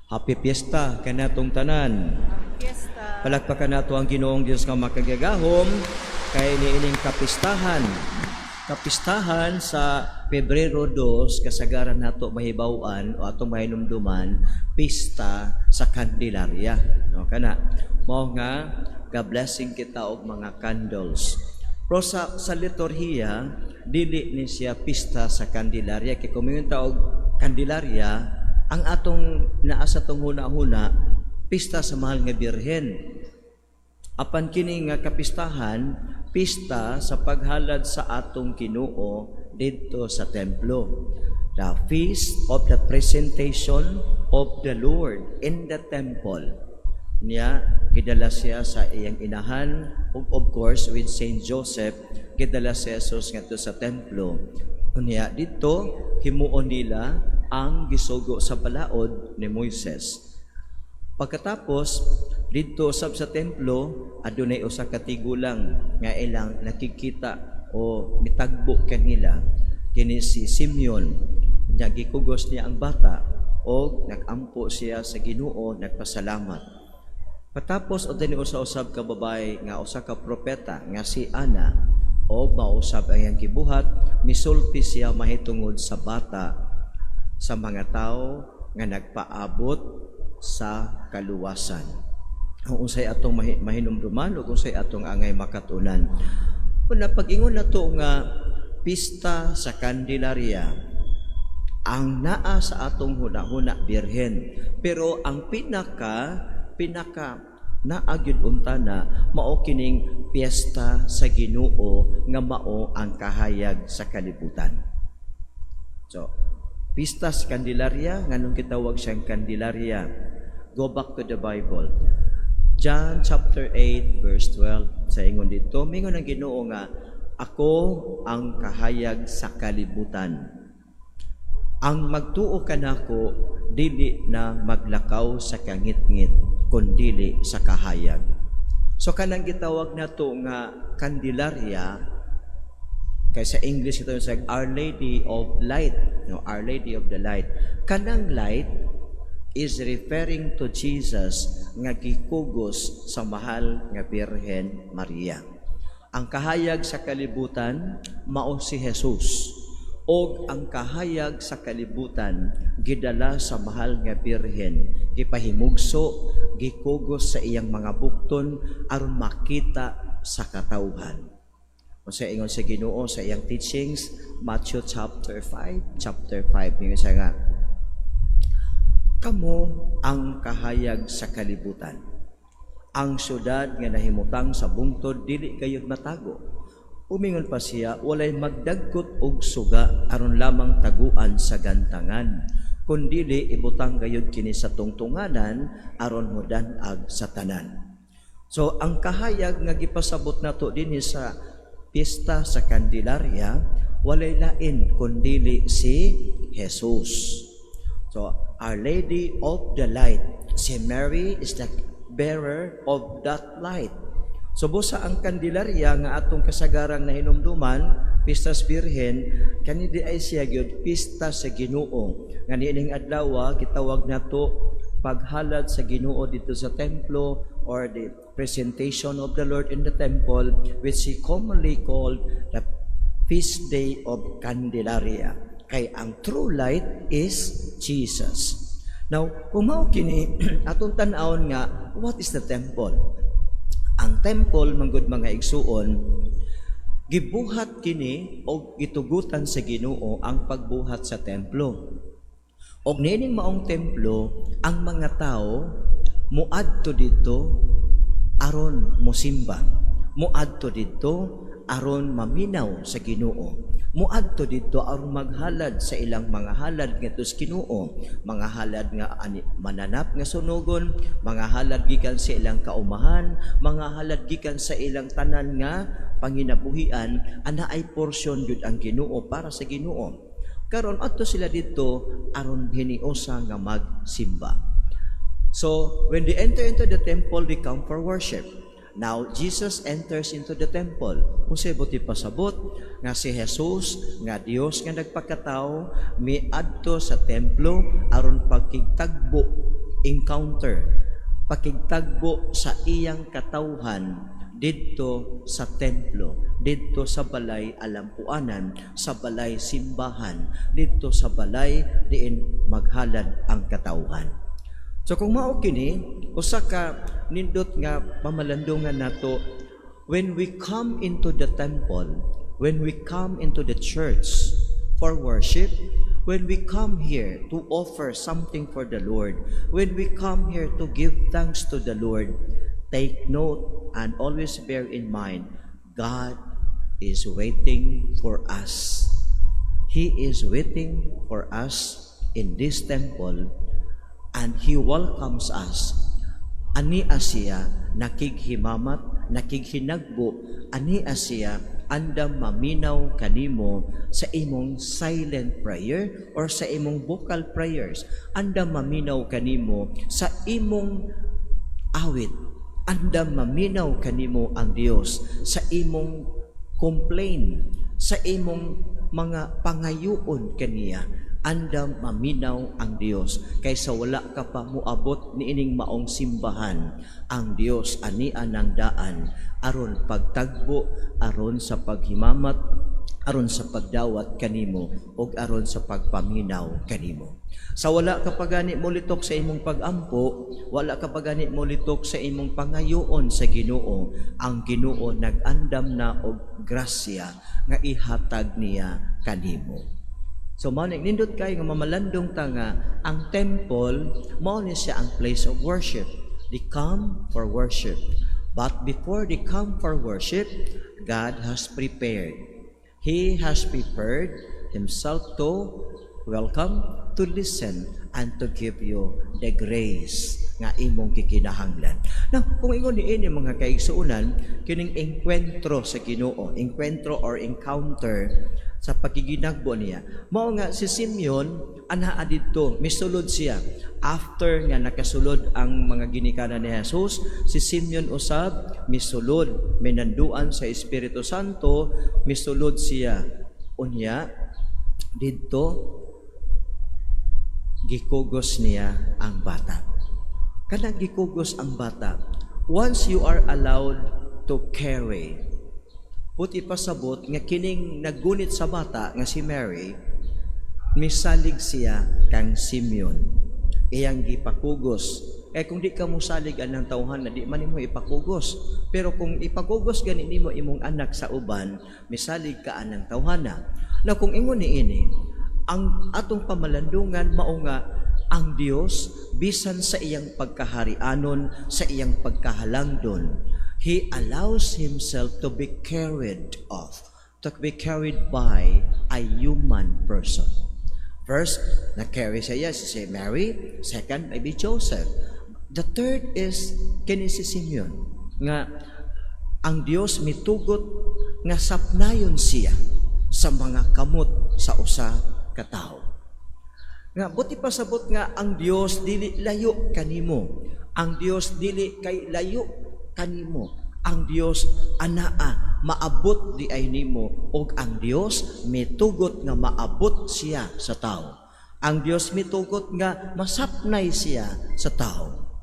Happy Fiesta kanatong tanan. Fiesta. Palakpakan nato ang Ginoong Dios nga makagagahom kay niining kapistahan. Kapistahan sa Pebrero 2 kasagaran nato mahibaw-an o atong mahinumduman pista sa Candelaria. No kana mao nga ga-blessing kita og mga candles. Pero sa liturhiya dili ni siya pista sa Candelaria kay kumingon ta og Candelaria ang atong naa sa tong huna-huna pista sa mahal nga birhen. Apan kini nga kapistahan, pista sa paghalad sa atong Ginoo didto sa templo. The feast of the presentation of the Lord in the temple. Niya gidala siya sa iyang inahan ug of course with Saint Joseph gidala si Jesus ngadto sa templo. Unya didto himuon nila ang gisugo sa balaod ni Moises. Pagkatapos didto usab sa templo adunay usa ka tigulang nga ilang nakikita o mitagbo kanila kini si Simeon. Nya gikugos niya ang bata o nagampo siya sa Ginoo, nagpasalamat. Patapos adunay usa-usab ka babae nga usa ka propeta nga si Ana o mausab ang iyang gibuhat, misulti siya mahitungod sa bata sa mga tao nga nagpaabot sa kaluwasan. Kung unsay atong mahinumduman o kung unsay atong angay makatunan. Kuna pag-ingon nato nga pista sa Candelaria, ang naa sa atong huna-huna birhen, pero ang pinaka naagid untana mao kining piyesta sa Ginoo nga mao ang kahayag sa kalibutan. So, pista sa Candelaria nganong gitawag siyang Candelaria. Go back to the Bible. John chapter 8 verse 12 sa ingon dito, mingon ang Ginoo nga ako ang kahayag sa kalibutan. Ang magtuo kanako dili na maglakaw sa kangit-ngit kundili sa kahayag. So kanang gitawag nato nga Candelaria kay sa English ito sa Our Lady of Light, no, Our Lady of the Light. Kanang light is referring to Jesus nga gikugos sa mahal nga Birhen Maria. Ang kahayag sa kalibutan mao si Jesus. Og ang kahayag sa kalibutan gidala sa mahal nga Birhen, gipahimugso, gikugos sa iyang mga bukton aron makita sa katawhan. O sa ingon sa Ginoo sa iyang teachings, Matthew chapter 5 ninyo siya nga kamo ang kahayag sa kalibutan. Ang syudad nga nahimutang sa bungtod dili kayod matago. Umingon pa siya, walay magdagkot og suga aron lamang taguan sa gantangan, kundili ibutang gayud kini sa tungtunganan aron modanag sa tanan. So ang kahayag nga gipasabot nato dinhi sa pista sa Candelaria walay lain kundili si Jesus. So Our Lady of the Light, si Mary is the bearer of that light. So busa ang Candelaria nga atong kasagarang nahinumduman, pista sa Birhen, kani di ay siya gyud pista sa Ginoo. Nga niining adlaw gitawag nato paghalad sa Ginoo dito sa templo or the presentation of the Lord in the temple, which he commonly called the feast day of Candelaria. Kay ang true light is Jesus. Now, kung mao kini atong tan-awon nga what is the temple? Ang temple manggod mga igsuon gibuhat kini og gitugutan sa Ginoo ang pagbuhat sa templo. Og niining maong templo ang mga tao muadto didto aron mosimba. Muadto didto aron maminaw sa Ginoo. Muadto didto aron maghalad sa ilang mga halad ngadto sa Ginoo, mga halad nga mananap nga sunugon, mga halad gikan sa ilang kaumahan, mga halad gikan sa ilang tanan nga panginabuhian, ana ay porsyon jud ang Ginoo para sa Ginoo. Karon adto sila didto aron hiniosa nga magsimba. So when they enter into the temple, they come for worship. Now, Jesus enters into the temple. Unsay buti pasabot nga si Jesus, nga Dios nga nagpakatao, miadto sa templo aron pagkigtagbo encounter, pakigtagbo sa iyang katawhan didto sa templo, didto sa balay alampuanan, sa balay simbahan, didto sa balay diin maghalad ang katawhan. So kung mao kini, usa ka nindot nga pamalandungan nato, when we come into the temple, when we come into the church for worship, when we come here to offer something for the Lord, when we come here to give thanks to the Lord, take note and always bear in mind, God is waiting for us. He is waiting for us in this temple, and He welcomes us. Ani siya nakighimamat, nakighinagbo, ani siya andam maminaw kanimo sa imong silent prayer or sa imong vocal prayers. Andam maminaw kanimo sa imong awit. Andam maminaw kanimo ang Dios sa imong complain, sa imong mga pangayuon kaniya. Andam maminaw ang Dios kaysa wala ka pa muabot niining maong simbahan. Ang Dios ani anang daan aron pagtagbo, aron sa paghimamat, aron sa pagdawat kanimo, ug aron sa pagpaminaw kanimo. Sa wala ka pagani mo litok sa imong pagampo, wala ka pagani mo litok sa imong pangayoon sa Ginoo, ang Ginoo nag-andam na og grasya nga ihatag niya kanimo. So mao nindot kay nga mamalandong ta nga ang temple mao ni siya ang place of worship. They come for worship. But before they come for worship, God has prepared. He has prepared Himself to welcome, to listen, and to give you the grace nga imong kikinahanglan. Now, kung ingon niini mga kaigsuonan, kining enkwentro sa Ginoo, enkwentro or encounter sa pagkiginagbo niya. Mao nga si Simeon anaa didto, misulod siya. After nga nakasulod ang mga ginikanan ni Jesus, si Simeon usab misulod, minanduan sa Espiritu Santo, misulod siya. Unya didto gikugos niya ang bata. Kanang gikugos ang bata, once you are allowed to carry, puti pasabot nga kining naggunit sa bata nga si Mary, misalig siya kang Simeon. Iyang gipakugos. Kung di ka mo salig anang tawhan na di man mo ipakugos. Pero kung ipakugos gani nimo imong anak sa uban, misalig ka anang tawhana. Na kung ingon niini, ang atong pamalandungan mao nga ang Dios bisan sa iyang pagkaharianon, sa iyang pagkahalangdon, He allows Himself to be carried off, to be carried by a human person. First, na-carry siya si Mary. Second, maybe Joseph. The third is kini si Simeon. Nga, ang Dios mitugot nga sapnayon siya sa mga kamot sa usa ka tawo. Nga, buti pasabot nga ang Dios dili layo kanimo. Ang Dios dili kay layo kanimo. Ang Dios anaa maabot di ay nimo, og ang Dios mitugot nga maabot siya sa tao. Ang Dios mitugot nga masapnay siya sa tao.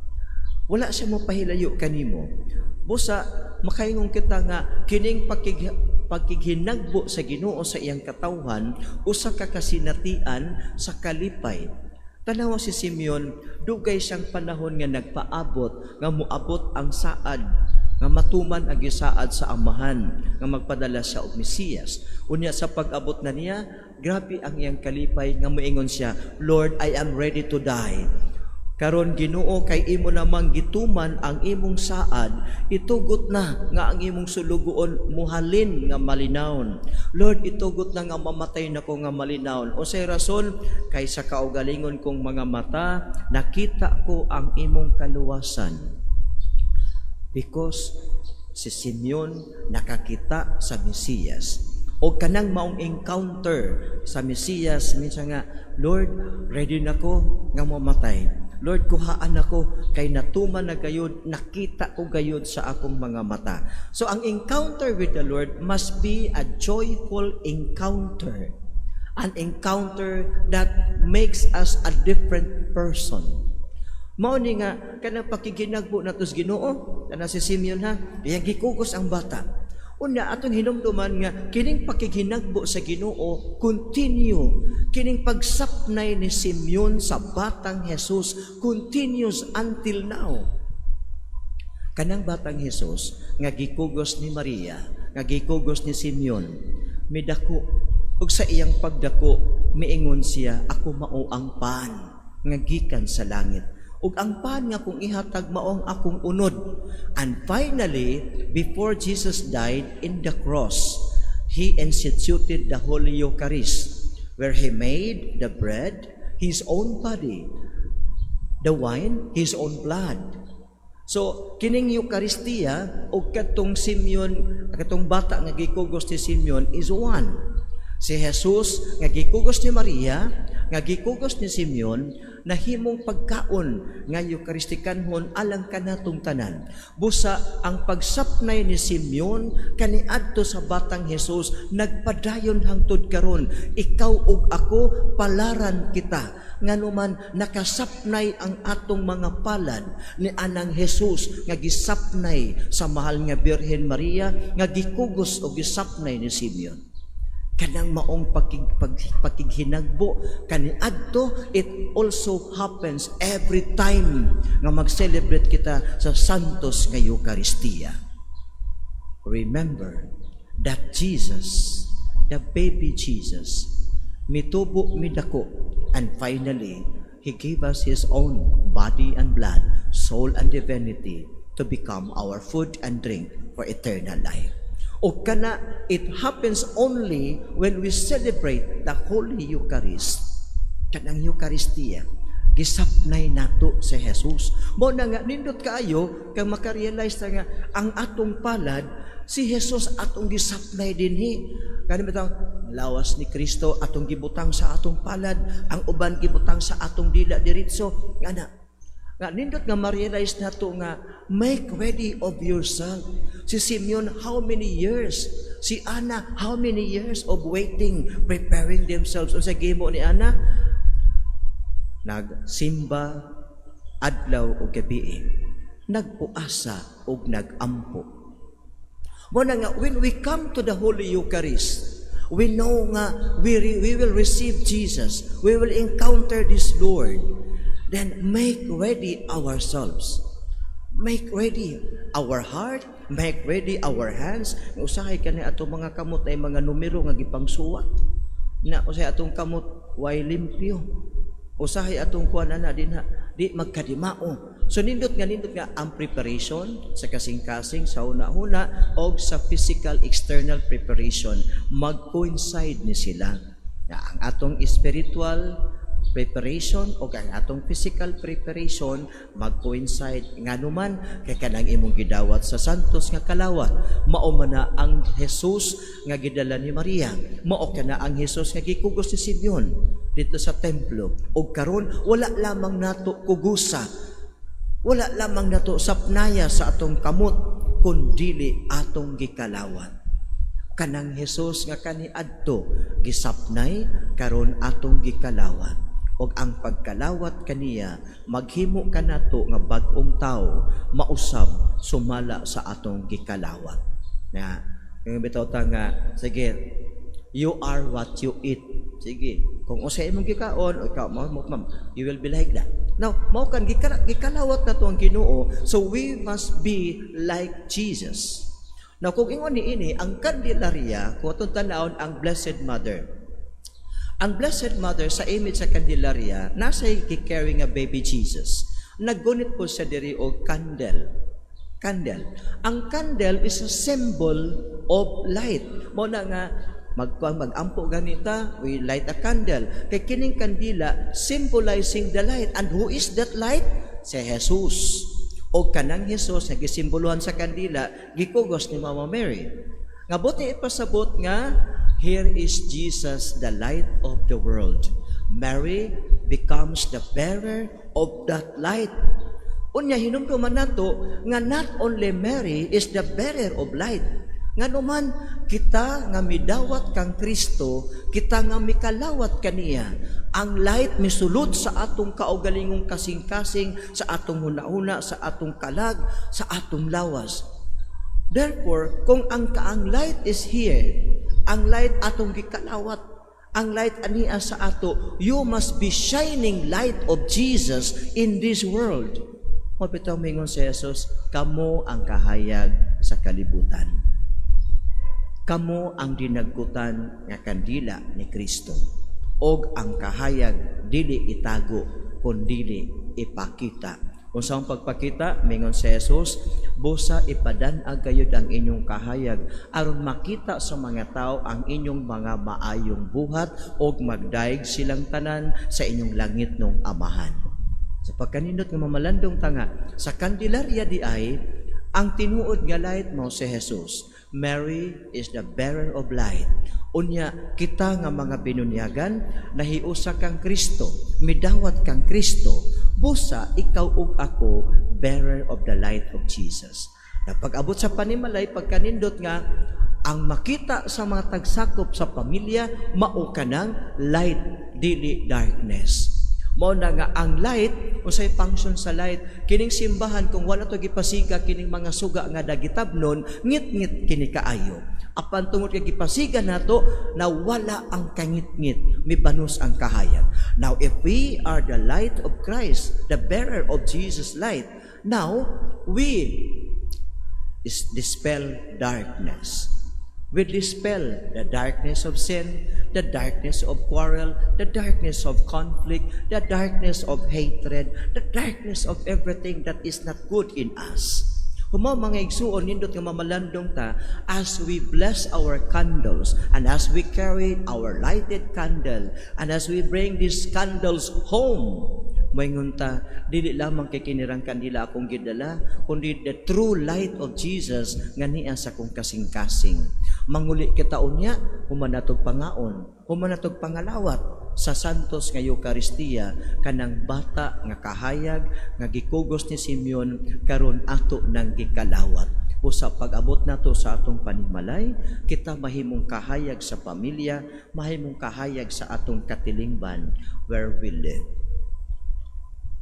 Wala siya mapahilayo kanimo. Busa makaingon kita nga kining pagkighinagbo sa Ginoo sa iyang katawhan usa ka kasinatian sa kalipay. Tanawa si Simeon, dugay siyang panahon nga nagpaabot, nga muabot ang saad, nga matuman ang gisaad sa amahan, nga magpadala siya og Mesiyas. Unya sa pag-abot na niya, grabe ang iyang kalipay, nga moingon siya, Lord, I am ready to die. Karon Ginoo, kay imo namang gituman ang imong saad, itugot na nga ang imong sulugoon muhalin nga malinawon. Lord, itugot na nga mamatay na ko nga malinawon. O say rason, kay sa kaugalingon kong mga mata, nakita ko ang imong kaluwasan. Because si Simeon nakakita sa Mesiyas. O kanang maong encounter sa Mesiyas, minsan nga, Lord, ready na ko nga mamatay. Lord, kuhaan ako kay natuman na gayud, nakita ko gayud sa akong mga mata. So ang encounter with the Lord must be a joyful encounter. An encounter that makes us a different person. Mao ni nga kanang pakiginagbo natos Ginoo kana si Simeon ha, diyang gikugos ang bata. Unya atong hinumduman nga kining pakiginagbo sa Ginoo continue, kining pagsapnay ni Simeon sa batang Jesus continues until now. Kanang batang Jesus nga gikugos ni Maria, nga gikugos ni Simeon, midako ug sa iyang pagdako miingon siya, ako mao ang pan nga gikan sa langit. Ug ang pan nga kung ihatag mao ang akong unod. And finally, before Jesus died in the cross, He instituted the Holy Eucharist, where He made the bread, His own body, the wine, His own blood. So, kining Eucharistia, o katong Simeon, katong bata nga gikugos ni Simeon is one. Si Jesus nga gikugos ni Maria, nga gikugos ni Simeon, nahimong pagkaon nga Eucharistikanhon alang kanatong tanan. Busa ang pagsapnay ni Simeon kaniadto sa batang Jesus nagpadayon hangtod karon. Ikaw ug ako palaran kita. Nganuman nakasapnay ang atong mga palad ni anang Jesus nga gisapnay sa mahal nga Birhen Maria nga gikugos o gisapnay ni Simeon. Kanang maong paghinagbo kaniadto, it also happens every time nga mag-celebrate kita sa Santos nga Eucharistia. Remember that Jesus, the baby Jesus, mitubo, midako, and finally, He gave us His own body and blood, soul and divinity to become our food and drink for eternal life. O kana, it happens only when we celebrate the Holy Eucharist. Kanang Eucharistia, gisapnay nato si Jesus. Mo na nga, nindot kaayo, kang makarealize na nga, ang atong palad, si Jesus atong gisapnay dinhi. Kani bitaw, lawas ni Kristo atong gibutang sa atong palad, ang uban gibutang sa atong dila diretso. Nga nindot nga ma-realize nato nga make ready of yourself. Si Simeon, how many years? Si Ana, how many years of waiting, preparing themselves? O sa gimo ni Ana, nagsimba adlaw o gabi, nagpuasa o nagampo. Muna nga, when we come to the Holy Eucharist, we know nga we will receive Jesus. We will encounter this Lord. Then make ready ourselves. Make ready our heart, make ready our hands. Usahay ka na atong mga kamot ay mga numero nga gipangsuwat. Na usahay atong kamot way limpyo. Usahay atong kuan ana din ha, di magkadimao. So nindot nga ang preparation sa kasing-kasing sa una-una o sa physical external preparation mag-coincide ni sila. Na ang atong spiritual preparation o ang atong physical preparation mag-coincide nga numan kay kanang imong gidawat sa santos nga kalawat mao man na ang Jesus nga gidala ni Maria, mao kana ang Jesus nga gikugos ni Simeon dito sa templo. Og karon wala lamang nato kugusa, wala lamang nato sapnaya sa atong kamot kundi atong gikalawat. Kanang Jesus nga kaniadto gisapnay karon atong gikalawat. Og ang pagkalawat kaniya maghimo kanato nga bag-ong tawo mausab sumala sa atong gikalawat. Na bitaw ta nga sige, you are what you eat. Sige, kung usay imong gikaon o ikaw you will be like that. Now, mao kan gikalawat nato ang Ginoo, so we must be like Jesus. Now, kung ingon niini ang Candelaria, kung atong tanawon ang Blessed Mother. Ang Blessed Mother sa image sa Candelaria, nasa i-carry nga baby Jesus. Naggunit po sa diri og candle. Candle. Ang candle is a symbol of light. Mo na nga mag-ampo ganita, we light a candle. Kay kining kandila symbolizing the light. And who is that light? Si Jesus. O kanang Jesus nga gisimboluhan sa kandila, gikugos ni Mama Mary. Nga buti ipasabot nga, here is Jesus, the light of the world. Mary becomes the bearer of that light. Unya hinumduman nato nga not only Mary is the bearer of light, Nga naman, kita nga midawat kang Kristo, kita nga mikalawat kaniya. Ang light misulod sa atong kaugalingong kasing-kasing, sa atong huna-huna, sa atong kalag, sa atong lawas. Therefore, kung ang kaang light is here, ang light atong gikalawat, ang light ania sa ato, you must be shining light of Jesus in this world. Mapitaw mingon si Jesus, kamo ang kahayag sa kalibutan. Kamo ang dinagkutan nga kandila ni Kristo. Og ang kahayag dili itago kundi ipakita. Kung saan pagpakita, mingon si Jesus, busa ipadanag kayo ang inyong kahayag aron makita sa mga tao ang inyong mga maayong buhat og magdaig silang tanan sa inyong langit nung amahan. Sa pagkanindot nga mamalandong tanga, sa kandilarya di ay, ang tinuod nga light mo si Jesus. Mary is the bearer of light. Unya, kita nga mga binunyagan, nahiusa kang Kristo, midawat kang Kristo, busa ikaw ug ako, bearer of the light of Jesus. Na pag-abot sa panimalay, pagkanindot nga, ang makita sa mga tagsakop sa pamilya, mao ka ng light, dili darkness. Mao na nga ang light, unsay function sa light, kining simbahan kung wala to gipasiga kining mga suga nga dagitabnon, ngit-ngit kini kaayo. Apan tungod kay gipasiga nato na wala ang kangit-ngit, mibanos ang kahayag. Now if we are the light of Christ, the bearer of Jesus' light, now we dispel darkness. We dispel the darkness of sin, the darkness of quarrel, the darkness of conflict, the darkness of hatred, the darkness of everything that is not good in us. Humaw mga igsuon, nindot nga mamalandong ta, as we bless our candles, and as we carry our lighted candle, and as we bring these candles home, moingon ta, dili lamang kay kinirang kandila akong gidala, kundi the true light of Jesus nga niya sa kong kasing-kasing. Manguli kita unya, humanatog pangaon, humanatog pangalawat sa santos nga Eucharistia, kanang bata nga kahayag nga gikugos ni Simeon karon ato nang gikalawat. O sa pag-abot nato sa atong panimalay, kita mahimong kahayag sa pamilya, mahimong kahayag sa atong katilingban where we live.